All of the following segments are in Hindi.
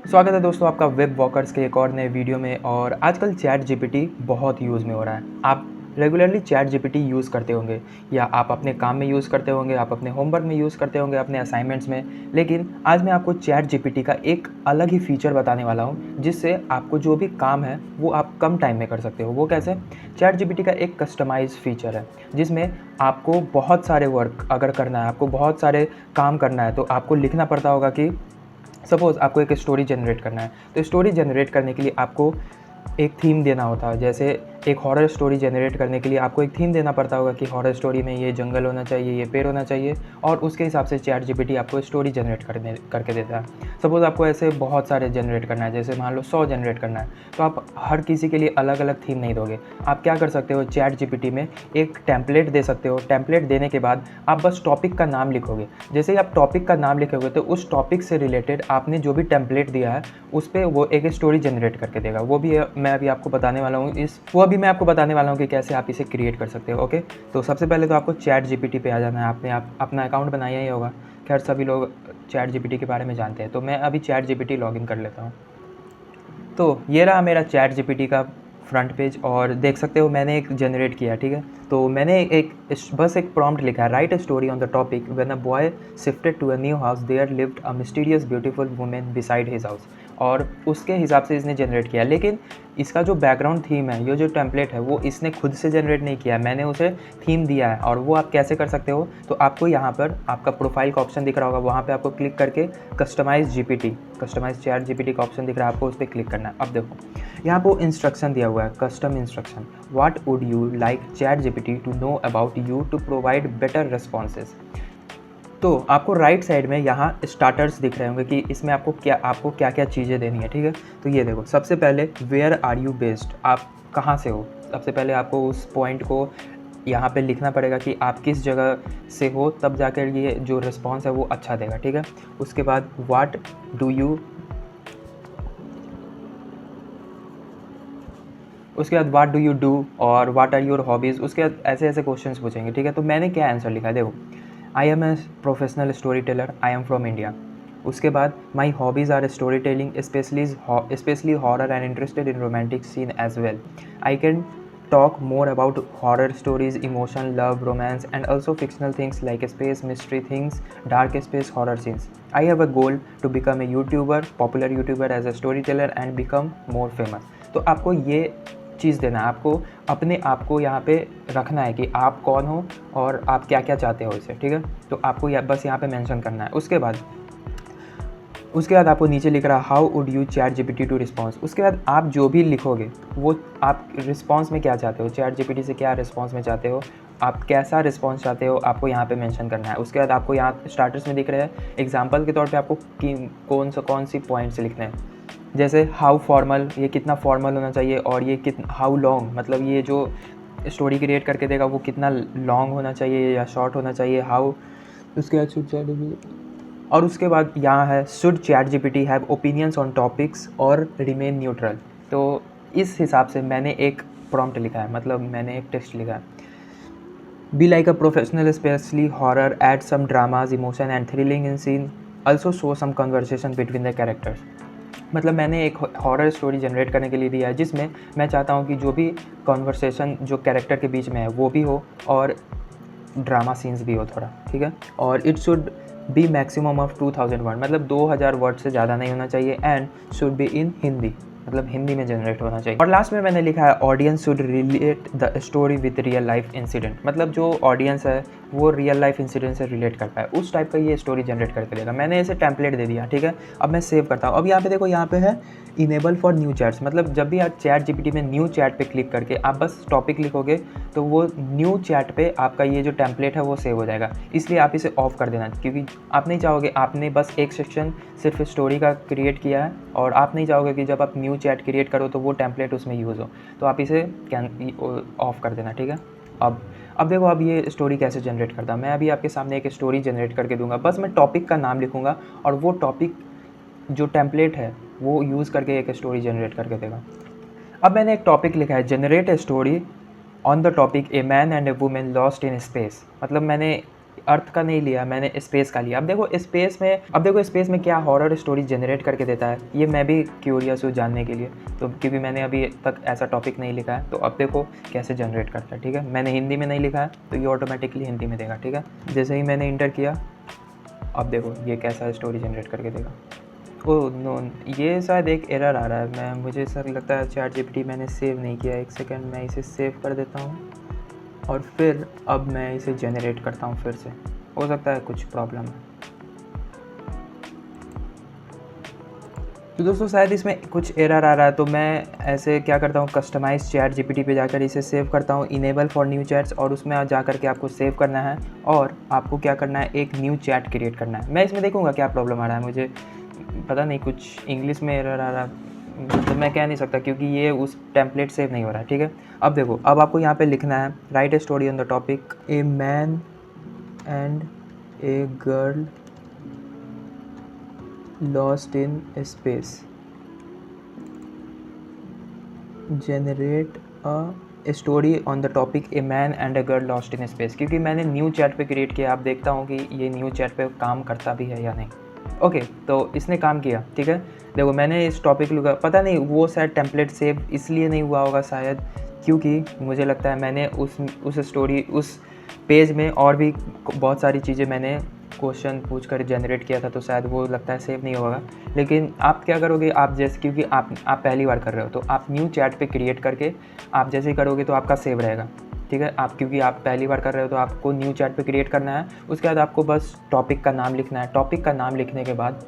स्वागत है दोस्तों आपका वेब वॉकर्स के एक और नए वीडियो में। और आजकल चैट जीपीटी बहुत यूज़ में हो रहा है। आप रेगुलरली चैट जीपीटी यूज़ करते होंगे, या आप अपने काम में यूज़ करते होंगे, आप अपने होमवर्क में यूज़ करते होंगे, अपने असाइनमेंट्स में। लेकिन आज मैं आपको चैट जीपीटी का एक अलग ही फीचर बताने वाला हूँ, जिससे आपको जो भी काम है वो आप कम टाइम में कर सकते हो। वो कैसे? चैट जीपीटी का एक कस्टमाइज फीचर है, जिसमें आपको बहुत सारे वर्क अगर करना है, आपको बहुत सारे काम करना है, तो आपको लिखना पड़ता होगा कि सपोज़ आपको एक स्टोरी जनरेट करना है। तो स्टोरी जनरेट करने के लिए आपको एक थीम देना होता है। जैसे एक हॉरर स्टोरी जनरेट करने के लिए आपको एक थीम देना पड़ता होगा कि हॉरर स्टोरी में ये जंगल होना चाहिए, ये पेड़ होना चाहिए, और उसके हिसाब से चैट जीपीटी आपको स्टोरी जनरेट करके देता है। सपोज़ आपको ऐसे बहुत सारे जनरेट करना है, जैसे मान लो 100 जनरेट करना है, तो आप हर किसी के लिए अलग अलग थीम नहीं दोगे। आप क्या कर सकते हो, चैट जीपीटी में एक टेम्पलेट दे सकते हो। टेम्पलेट देने के बाद आप बस टॉपिक का नाम लिखोगे। जैसे ही आप टॉपिक का नाम लिखोगे, तो उस टॉपिक से रिलेटेड आपने जो भी टेम्पलेट दिया है उस पे वो एक स्टोरी जनरेट करके देगा। मैं अभी आपको बताने वाला हूँ कि कैसे आप इसे क्रिएट कर सकते हो। ओके, तो सबसे पहले तो आपको चैट जीपीटी पे आ जाना है। आपने अपना अकाउंट बनाया ही होगा। खैर, सभी लोग चैट जीपीटी के बारे में जानते हैं, तो मैं अभी चैट जीपीटी लॉगिन कर लेता हूँ। तो ये रहा मेरा चैट जीपीटी का फ्रंट पेज, और देख सकते हो मैंने एक जनरेट किया, ठीक है। तो मैंने बस एक प्रॉम्प्ट लिखा है, write a story on the topic when a boy shifted to a new house there lived a mysterious beautiful women beside his house. और उसके हिसाब से इसने जनरेट किया। लेकिन इसका जो बैकग्राउंड थीम है, ये जो टेम्पलेट है, वो इसने खुद से जनरेट नहीं किया है, मैंने उसे थीम दिया है। और वो आप कैसे कर सकते हो, तो आपको यहाँ पर आपका प्रोफाइल का ऑप्शन दिख रहा होगा, वहाँ पे आपको क्लिक करके कस्टमाइज चैट जीपीटी का ऑप्शन दिख रहा है, आपको उस पर क्लिक करना है। अब देखो यहाँ पर इंस्ट्रक्शन दिया हुआ है, custom instruction. What would you like ChatGPT to know about you to provide better responses. तो आपको राइट साइड में यहाँ स्टार्टर्स दिख रहे होंगे कि इसमें आपको क्या क्या चीज़ें देनी है, ठीक है। तो ये देखो, सबसे पहले वेयर आर यू बेस्ड, आप कहाँ से हो। सबसे पहले आपको उस पॉइंट को यहाँ पे लिखना पड़ेगा कि आप किस जगह से हो, तब जाकर ये जो रिस्पॉन्स है वो अच्छा देगा, ठीक है। उसके बाद व्हाट डू यू उसके बाद व्हाट डू यू डू और व्हाट आर योर हॉबीज़। उसके बाद ऐसे ऐसे क्वेश्चंस पूछेंगे, ठीक है। तो मैंने क्या आंसर लिखा है, देखो, I am a professional story teller, I am from India. उसके बाद my hobbies are story telling, specially horror and interested in romantic scene as well. I can talk more about horror stories, emotion, love, romance, and also fictional things like space, mystery things, dark space, horror scenes. I have a goal to become a YouTuber, popular YouTuber as a storyteller and become more famous. तो आपको ये चीज़ देना है, आपको अपने आप को यहाँ पे रखना है कि आप कौन हो और आप क्या क्या चाहते हो इसे, ठीक है। तो आपको बस यहाँ पे मेंशन करना है। उसके बाद आपको नीचे लिख रहा है how would you ChatGPT to response. उसके बाद आप जो भी लिखोगे वो आप रिस्पॉन्स में क्या चाहते हो, चैट जीपीटी से क्या रिस्पॉन्स में चाहते हो, आप कैसा रिस्पॉन्स चाहते हो, आपको यहाँ पे मेंशन करना है। उसके बाद आपको यहाँ स्टार्टर्स में दिख रहे हैं, एग्जांपल के तौर पे आपको कौन सी पॉइंट्स लिखने हैं। जैसे हाउ फॉर्मल, ये कितना फॉर्मल होना चाहिए, और ये कितना हाउ लॉन्ग, मतलब ये जो स्टोरी क्रिएट करके देगा वो कितना लॉन्ग होना चाहिए या शॉर्ट होना चाहिए, हाउ। उसके बाद और उसके बाद यहाँ है should chat GPT have opinions on topics और रिमेन न्यूट्रल। तो इस हिसाब से मैंने एक प्रॉम्प्ट लिखा है, मतलब मैंने एक टेक्स्ट लिखा है। Be like a professional specially horror, add some dramas, emotion and thrilling in scene, also show some conversation between the characters. मतलब मैंने एक हॉरर स्टोरी जनरेट करने के लिए दिया है, जिसमें मैं चाहता हूँ कि जो भी कॉन्वर्सेशन जो कैरेक्टर के बीच में है वो भी हो, और ड्रामा सीन्स भी हो थोड़ा, ठीक है। और it should be maximum of 2000 word, मतलब 2000 वर्ड से ज़्यादा नहीं होना चाहिए। And should be in Hindi, मतलब हिंदी में जनरेट होना चाहिए। और लास्ट में मैंने लिखा है audience should relate the story with real life incident, मतलब जो ऑडियंस है वो रियल लाइफ इंसिडेंट से रिलेट कर पाए, उस टाइप का ये स्टोरी जनरेट करके देगा। मैंने इसे टेम्पलेट दे दिया, ठीक है। अब मैं सेव करता हूँ। अब यहाँ पे देखो, यहाँ पे है इनेबल फॉर न्यू चैट्स, मतलब जब भी आप चैट जीपीटी में न्यू चैट पे क्लिक करके आप बस टॉपिक लिखोगे, तो वो न्यू चैट पे आपका ये जो टेम्पलेट है वो सेव हो जाएगा। इसलिए आप इसे ऑफ कर देना, क्योंकि आप नहीं चाहोगे, आपने बस एक सेक्शन सिर्फ स्टोरी का क्रिएट किया है, और आप नहीं चाहोगे कि जब आप न्यू चैट क्रिएट करो तो वो टेम्पलेट उसमें यूज़ हो। तो आप इसे ऑफ कर देना, ठीक है। अब देखो, अब ये स्टोरी कैसे जनरेट करता है। मैं अभी आपके सामने एक स्टोरी जनरेट करके दूंगा। बस मैं टॉपिक का नाम लिखूंगा, और वो टॉपिक जो टेम्पलेट है वो यूज़ करके एक स्टोरी जनरेट करके देगा। अब मैंने एक टॉपिक लिखा है, generate a story on the topic a man and A women lost in space. मतलब मैंने अर्थ का नहीं लिया, मैंने स्पेस का लिया। अब देखो स्पेस में क्या हॉरर स्टोरी जनरेट करके देता है, ये मैं भी क्यूरियस हूँ जानने के लिए। तो क्योंकि मैंने अभी तक ऐसा टॉपिक नहीं लिखा है, तो अब देखो कैसे जनरेट करता है। ठीक है, मैंने हिंदी में नहीं लिखा है तो ये ऑटोमेटिकली हिंदी में देगा। ठीक है, जैसे ही मैंने इंटर किया, अब देखो ये कैसा स्टोरी जनरेट करके देगा। ओह नो, ये शायद एक एरर आ रहा है। मुझे सर लगता है चैट जीपीटी मैंने सेव नहीं किया। एक सेकेंड, मैं इसे सेव कर देता हूँ और फिर अब मैं इसे जनरेट करता हूँ फिर से। हो सकता है कुछ प्रॉब्लम है। तो दोस्तों शायद इसमें कुछ एरर आ रहा है, तो मैं ऐसे क्या करता हूँ, कस्टमाइज चैट जीपीटी पे जाकर इसे सेव करता हूँ, इनेबल फॉर न्यू चैट्स, और उसमें जा कर के आपको सेव करना है और आपको क्या करना है, एक न्यू चैट क्रिएट करना है। मैं इसमें देखूँगा क्या प्रॉब्लम आ रहा है, मुझे पता नहीं, कुछ इंग्लिश में एरर आ रहा है, मतलब मैं कह नहीं सकता क्योंकि ये उस टेम्पलेट सेव नहीं हो रहा है। ठीक है, अब देखो, अब आपको यहाँ पे लिखना है, right a story on the topic a man and a girl lost in space, generate a story on the topic a man and a girl lost in space. क्योंकि मैंने न्यू चैट पे क्रिएट किया, आप देखता हूँ कि ये न्यू चैट पे काम करता भी है या नहीं। ओके, तो इसने काम किया। ठीक है, देखो मैंने इस टॉपिक लगा, पता नहीं वो शायद टेम्पलेट सेव इसलिए नहीं हुआ होगा शायद, क्योंकि मुझे लगता है मैंने उस स्टोरी, उस पेज में और भी बहुत सारी चीज़ें मैंने क्वेश्चन पूछ कर जनरेट किया था, तो शायद वो लगता है सेव नहीं होगा। लेकिन आप क्या करोगे, आप जैसे, क्योंकि आप पहली बार कर रहे हो, तो आप न्यू चैट पे क्रिएट करके आप जैसे ही करोगे तो आपका सेव रहेगा। ठीक है, आप क्योंकि आप पहली बार कर रहे हो तो आपको न्यू चैट पे क्रिएट करना है। उसके बाद आपको बस टॉपिक का नाम लिखना है। टॉपिक का नाम लिखने के बाद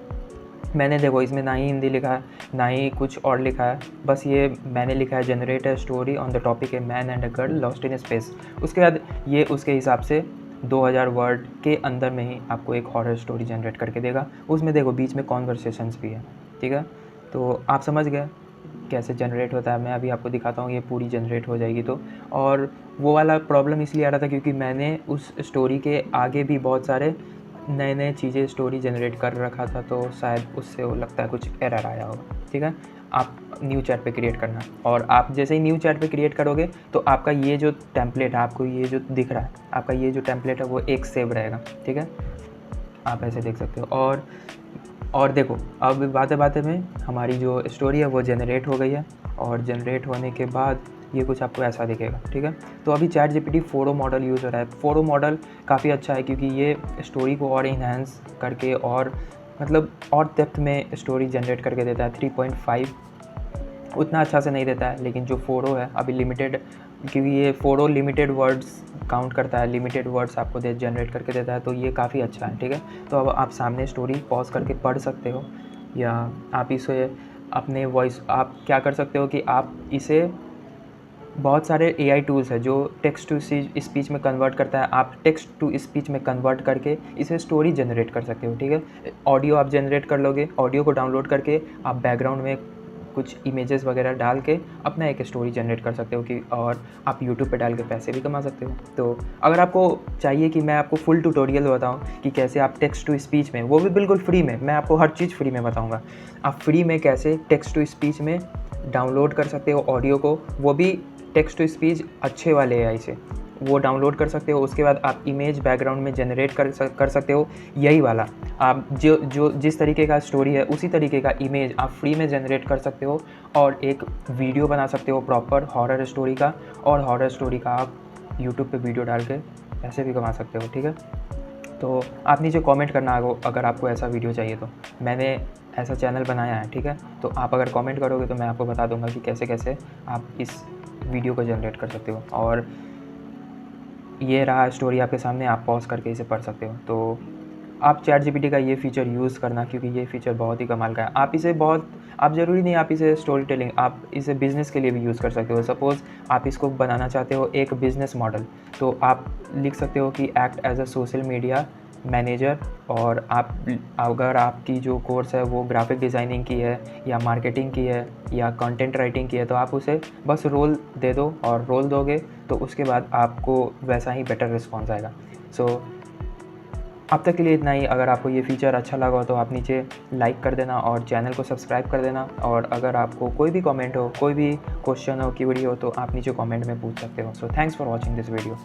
मैंने देखो इसमें ना ही हिंदी लिखा है ना ही कुछ और लिखा है, बस ये मैंने लिखा है generate a story on the topic a man and a girl lost in space. उसके बाद ये उसके हिसाब से 2000 वर्ड के अंदर में ही आपको एक हॉरर स्टोरी जनरेट करके देगा। उसमें देखो बीच में कॉन्वर्सेशंस भी है। ठीक है, तो आप समझ गए कैसे जनरेट होता है। मैं अभी आपको दिखाता हूँ, ये पूरी जनरेट हो जाएगी तो। और वो वाला प्रॉब्लम इसलिए आ रहा था क्योंकि मैंने उस स्टोरी के आगे भी बहुत सारे नए चीज़ें स्टोरी जनरेट कर रखा था, तो शायद उससे वो लगता है कुछ एरर आया होगा। ठीक है, आप न्यू चैट पे क्रिएट करना, और आप जैसे ही न्यू चैट पे क्रिएट करोगे तो आपका ये जो टेम्पलेट है, आपको ये जो दिख रहा है, आपका ये जो टेम्पलेट है वो एक सेव रहेगा। ठीक है, आप ऐसे देख सकते हो। और देखो अब बातें में हमारी जो स्टोरी है वो जनरेट हो गई है, और जनरेट होने के बाद ये कुछ आपको ऐसा दिखेगा। ठीक है, तो अभी chat GPT 4o model use हो रहा है। 4o मॉडल काफ़ी अच्छा है क्योंकि ये स्टोरी को और इन्हेंस करके और मतलब और डेप्थ में स्टोरी जनरेट करके देता है। 3.5 उतना अच्छा से नहीं देता है, लेकिन जो 4o है अभी लिमिटेड, क्योंकि ये 4o लिमिटेड वर्ड्स काउंट करता है, लिमिटेड वर्ड्स आपको जनरेट करके देता है, तो ये काफ़ी अच्छा है। ठीक है, तो अब आप सामने स्टोरी पॉज करके पढ़ सकते हो, या आप इसे अपने वॉइस, आप क्या कर सकते हो कि आप इसे, बहुत सारे एआई टूल्स है जो टेक्स्ट टू स्पीच में कन्वर्ट करता है, आप टेक्स्ट टू स्पीच में कन्वर्ट करके इसे स्टोरी जनरेट कर सकते हो। ठीक है, ऑडियो आप जनरेट कर लोगे, ऑडियो को डाउनलोड करके आप बैकग्राउंड में कुछ इमेजेस वगैरह डाल के अपना एक स्टोरी जनरेट कर सकते हो कि, और आप यूट्यूब पे डाल के पैसे भी कमा सकते हो। तो अगर आपको चाहिए कि मैं आपको फुल ट्यूटोरियल बताऊं कि कैसे आप टेक्स्ट टू स्पीच में, वो भी बिल्कुल फ्री में, मैं आपको हर चीज़ फ्री में बताऊंगा, आप फ्री में कैसे टेक्स्ट टू स्पीच में डाउनलोड कर सकते हो ऑडियो को, वो भी टेक्स्ट टू स्पीच अच्छे वाले एआई से वो डाउनलोड कर सकते हो। उसके बाद आप इमेज बैकग्राउंड में जनरेट कर सकते हो, यही वाला आप जो जिस तरीके का स्टोरी है उसी तरीके का इमेज आप फ्री में जनरेट कर सकते हो, और एक वीडियो बना सकते हो प्रॉपर हॉरर स्टोरी का, और हॉरर स्टोरी का आप यूट्यूब पे वीडियो डाल के पैसे भी कमा सकते हो। ठीक है, तो आप नीचे कमेंट करना अगर आपको ऐसा वीडियो चाहिए तो। मैंने ऐसा चैनल बनाया है। ठीक है, तो आप अगर कमेंट करोगे तो मैं आपको बता दूंगा कि कैसे कैसे आप इस वीडियो को जनरेट कर सकते हो। और ये रहा स्टोरी आपके सामने, आप पॉज करके इसे पढ़ सकते हो। तो आप चैट जीपीटी का ये फ़ीचर यूज़ करना, क्योंकि ये फ़ीचर बहुत ही कमाल का है। आप ज़रूरी नहीं आप इसे स्टोरी टेलिंग, आप इसे बिज़नेस के लिए भी यूज़ कर सकते हो। सपोज़ आप इसको बनाना चाहते हो एक बिज़नेस मॉडल, तो आप लिख सकते हो कि act as a social media manager, और अगर आपकी जो कोर्स है वो ग्राफिक डिज़ाइनिंग की है या मार्केटिंग की है या कंटेंट राइटिंग की है, तो आप उसे बस रोल दे दो, और रोल दोगे तो उसके बाद आपको वैसा ही बेटर रिस्पॉन्स आएगा। सो अब तक के लिए इतना ही। अगर आपको ये फ़ीचर अच्छा लगा हो तो आप नीचे लाइक कर देना और चैनल को सब्सक्राइब कर देना, और अगर आपको कोई भी कमेंट हो, कोई भी क्वेश्चन हो, क्वेरी हो, तो आप नीचे कमेंट में पूछ सकते हो। So thanks for watching this video.